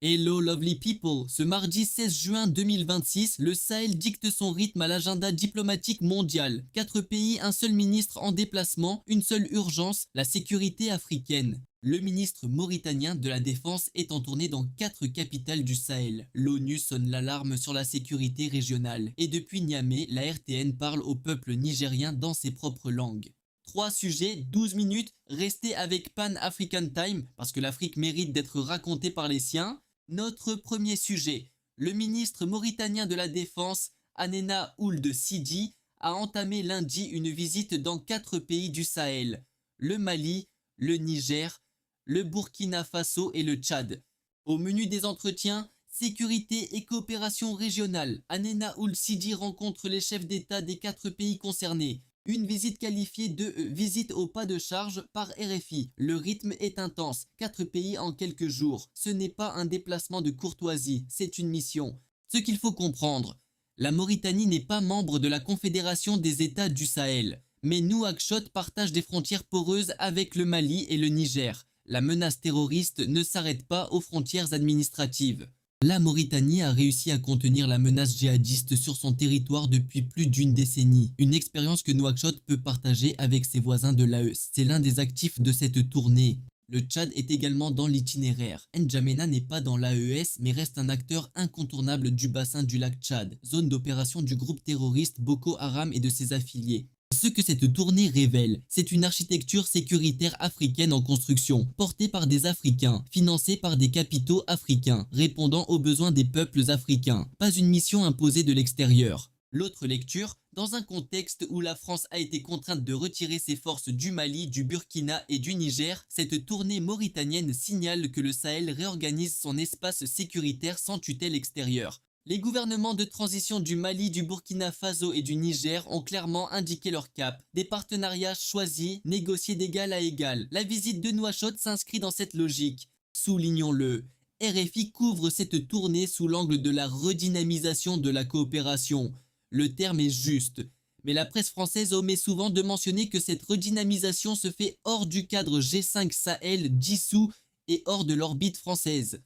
Hello lovely people, ce mardi 16 juin 2026, le Sahel dicte son rythme à l'agenda diplomatique mondial. 4 pays, un seul ministre en déplacement, une seule urgence, la sécurité africaine. Le ministre mauritanien de la Défense est en tournée dans 4 capitales du Sahel. L'ONU sonne l'alarme sur la sécurité régionale. Et depuis Niamey, la RTN parle au peuple nigérien dans ses propres langues. 3 sujets, 12 minutes, restez avec Pan African Time, parce que l'Afrique mérite d'être racontée par les siens. Notre premier sujet, le ministre mauritanien de la Défense, Anena Ould Sidi, a entamé lundi une visite dans 4 pays du Sahel, le Mali, le Niger, le Burkina Faso et le Tchad. Au menu des entretiens, sécurité et coopération régionale, Anena Ould Sidi rencontre les chefs d'État des 4 pays concernés. Une visite qualifiée de visite au pas de charge par RFI. Le rythme est intense, 4 pays en quelques jours. Ce n'est pas un déplacement de courtoisie, c'est une mission. Ce qu'il faut comprendre, la Mauritanie n'est pas membre de la Confédération des États du Sahel. Mais Nouakchott partage des frontières poreuses avec le Mali et le Niger. La menace terroriste ne s'arrête pas aux frontières administratives. La Mauritanie a réussi à contenir la menace djihadiste sur son territoire depuis plus d'une décennie, une expérience que Nouakchott peut partager avec ses voisins de l'AES. C'est l'un des actifs de cette tournée. Le Tchad est également dans l'itinéraire. N'Djamena n'est pas dans l'AES mais reste un acteur incontournable du bassin du lac Tchad, zone d'opération du groupe terroriste Boko Haram et de ses affiliés. Ce que cette tournée révèle, c'est une architecture sécuritaire africaine en construction, portée par des Africains, financée par des capitaux africains, répondant aux besoins des peuples africains, pas une mission imposée de l'extérieur. L'autre lecture, dans un contexte où la France a été contrainte de retirer ses forces du Mali, du Burkina et du Niger, cette tournée mauritanienne signale que le Sahel réorganise son espace sécuritaire sans tutelle extérieure. Les gouvernements de transition du Mali, du Burkina Faso et du Niger ont clairement indiqué leur cap. Des partenariats choisis, négociés d'égal à égal. La visite de Nouakchott s'inscrit dans cette logique. Soulignons-le, RFI couvre cette tournée sous l'angle de la redynamisation de la coopération. Le terme est juste. Mais la presse française omet souvent de mentionner que cette redynamisation se fait hors du cadre G5 Sahel dissous et hors de l'orbite française.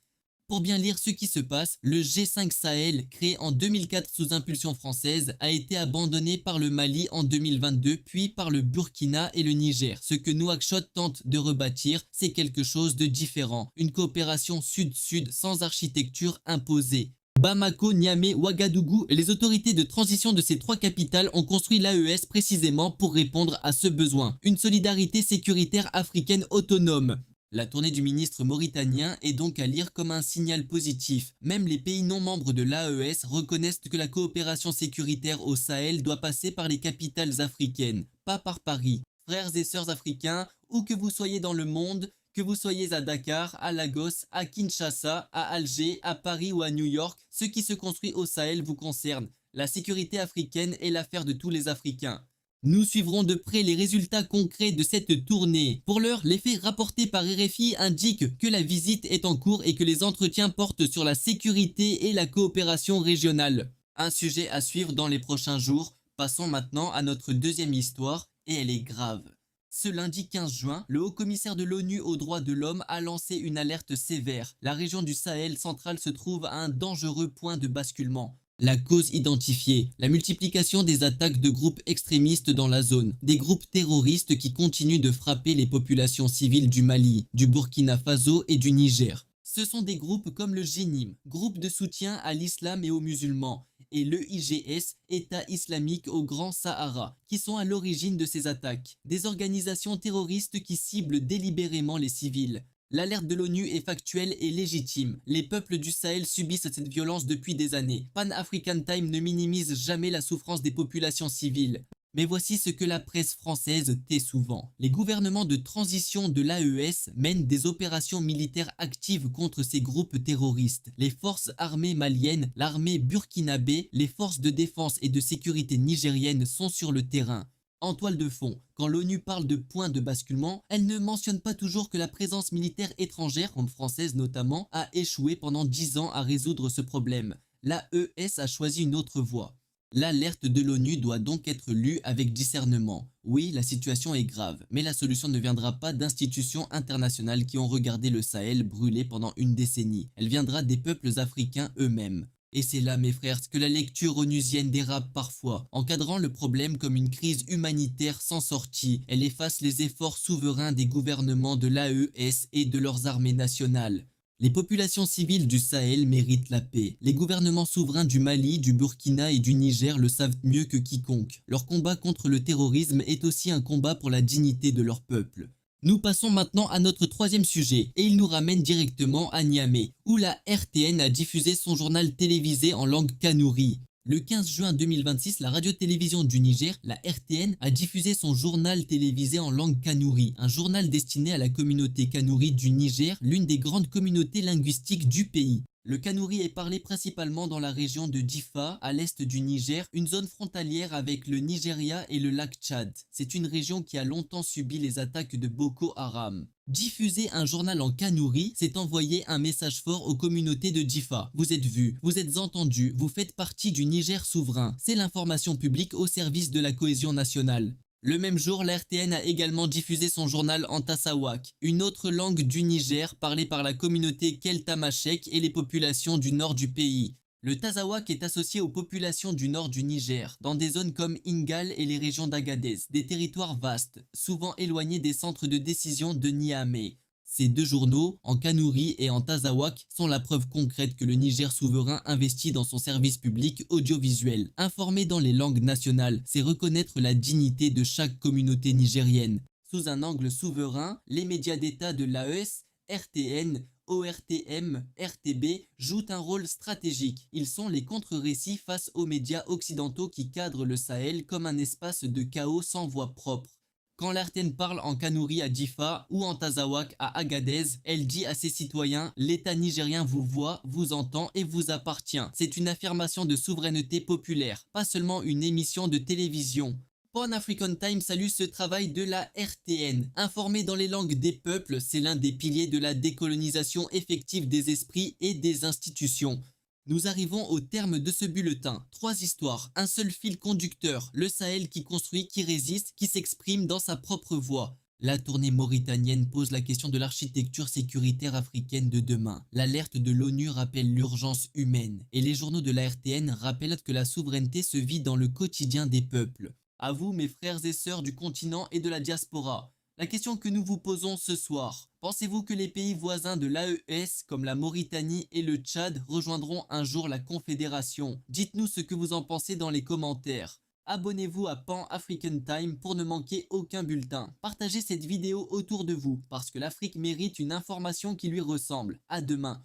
Pour bien lire ce qui se passe, le G5 Sahel, créé en 2004 sous impulsion française, a été abandonné par le Mali en 2022, puis par le Burkina et le Niger. Ce que Nouakchott tente de rebâtir, c'est quelque chose de différent. Une coopération sud-sud sans architecture imposée. Bamako, Niamey, Ouagadougou, les autorités de transition de ces 3 capitales ont construit l'AES précisément pour répondre à ce besoin. Une solidarité sécuritaire africaine autonome. La tournée du ministre mauritanien est donc à lire comme un signal positif. Même les pays non membres de l'AES reconnaissent que la coopération sécuritaire au Sahel doit passer par les capitales africaines, pas par Paris. Frères et sœurs africains, où que vous soyez dans le monde, que vous soyez à Dakar, à Lagos, à Kinshasa, à Alger, à Paris ou à New York, ce qui se construit au Sahel vous concerne. La sécurité africaine est l'affaire de tous les Africains. Nous suivrons de près les résultats concrets de cette tournée. Pour l'heure, les faits rapportés par RFI indiquent que la visite est en cours et que les entretiens portent sur la sécurité et la coopération régionale. Un sujet à suivre dans les prochains jours. Passons maintenant à notre deuxième histoire, et elle est grave. Ce lundi 15 juin, le haut-commissaire de l'ONU aux droits de l'homme a lancé une alerte sévère. La région du Sahel central se trouve à un dangereux point de basculement. La cause identifiée, la multiplication des attaques de groupes extrémistes dans la zone, des groupes terroristes qui continuent de frapper les populations civiles du Mali, du Burkina Faso et du Niger. Ce sont des groupes comme le GENIM, groupe de soutien à l'islam et aux musulmans, et le IGS, État islamique au Grand Sahara, qui sont à l'origine de ces attaques. Des organisations terroristes qui ciblent délibérément les civils. L'alerte de l'ONU est factuelle et légitime. Les peuples du Sahel subissent cette violence depuis des années. Pan African Time ne minimise jamais la souffrance des populations civiles. Mais voici ce que la presse française tait souvent. Les gouvernements de transition de l'AES mènent des opérations militaires actives contre ces groupes terroristes. Les forces armées maliennes, l'armée burkinabé, les forces de défense et de sécurité nigériennes sont sur le terrain. En toile de fond, quand l'ONU parle de point de basculement, elle ne mentionne pas toujours que la présence militaire étrangère, comme française notamment, a échoué pendant 10 ans à résoudre ce problème. L'AES a choisi une autre voie. L'alerte de l'ONU doit donc être lue avec discernement. Oui, la situation est grave, mais la solution ne viendra pas d'institutions internationales qui ont regardé le Sahel brûler pendant une décennie. Elle viendra des peuples africains eux-mêmes. Et c'est là, mes frères, que la lecture onusienne dérape parfois. Encadrant le problème comme une crise humanitaire sans sortie, elle efface les efforts souverains des gouvernements de l'AES et de leurs armées nationales. Les populations civiles du Sahel méritent la paix. Les gouvernements souverains du Mali, du Burkina et du Niger le savent mieux que quiconque. Leur combat contre le terrorisme est aussi un combat pour la dignité de leur peuple. Nous passons maintenant à notre troisième sujet, et il nous ramène directement à Niamey, où la RTN a diffusé son journal télévisé en langue kanouri. Le 15 juin 2026, la radio-télévision du Niger, la RTN, a diffusé son journal télévisé en langue kanouri, un journal destiné à la communauté kanouri du Niger, l'une des grandes communautés linguistiques du pays. Le kanouri est parlé principalement dans la région de Difa, à l'est du Niger, une zone frontalière avec le Nigeria et le lac Tchad. C'est une région qui a longtemps subi les attaques de Boko Haram. Diffuser un journal en kanouri, c'est envoyer un message fort aux communautés de Difa. Vous êtes vus, vous êtes entendus, vous faites partie du Niger souverain. C'est l'information publique au service de la cohésion nationale. Le même jour, la RTN a également diffusé son journal en Tasawak, une autre langue du Niger parlée par la communauté Keltamachek et les populations du nord du pays. Le Tazawak est associé aux populations du nord du Niger, dans des zones comme Ingal et les régions d'Agadez, des territoires vastes, souvent éloignés des centres de décision de Niamey. Ces deux journaux, en kanouri et en tazawak, sont la preuve concrète que le Niger souverain investit dans son service public audiovisuel. Informer dans les langues nationales, c'est reconnaître la dignité de chaque communauté nigérienne. Sous un angle souverain, les médias d'État de l'AES, RTN, ORTM, RTB jouent un rôle stratégique. Ils sont les contre-récits face aux médias occidentaux qui cadrent le Sahel comme un espace de chaos sans voix propre. Quand l'RTN parle en kanouri à Difa ou en tazawak à Agadez, elle dit à ses citoyens « L'État nigérien vous voit, vous entend et vous appartient ». C'est une affirmation de souveraineté populaire, pas seulement une émission de télévision. Pan African Time salue ce travail de la RTN. Informer dans les langues des peuples, c'est l'un des piliers de la décolonisation effective des esprits et des institutions. Nous arrivons au terme de ce bulletin. 3 histoires, un seul fil conducteur, le Sahel qui construit, qui résiste, qui s'exprime dans sa propre voix. La tournée mauritanienne pose la question de l'architecture sécuritaire africaine de demain. L'alerte de l'ONU rappelle l'urgence humaine. Et les journaux de la RTN rappellent que la souveraineté se vit dans le quotidien des peuples. À vous, mes frères et sœurs du continent et de la diaspora. La question que nous vous posons ce soir, pensez-vous que les pays voisins de l'AES comme la Mauritanie et le Tchad rejoindront un jour la Confédération? Dites-nous ce que vous en pensez dans les commentaires. Abonnez-vous à Pan African Time pour ne manquer aucun bulletin. Partagez cette vidéo autour de vous parce que l'Afrique mérite une information qui lui ressemble. À demain.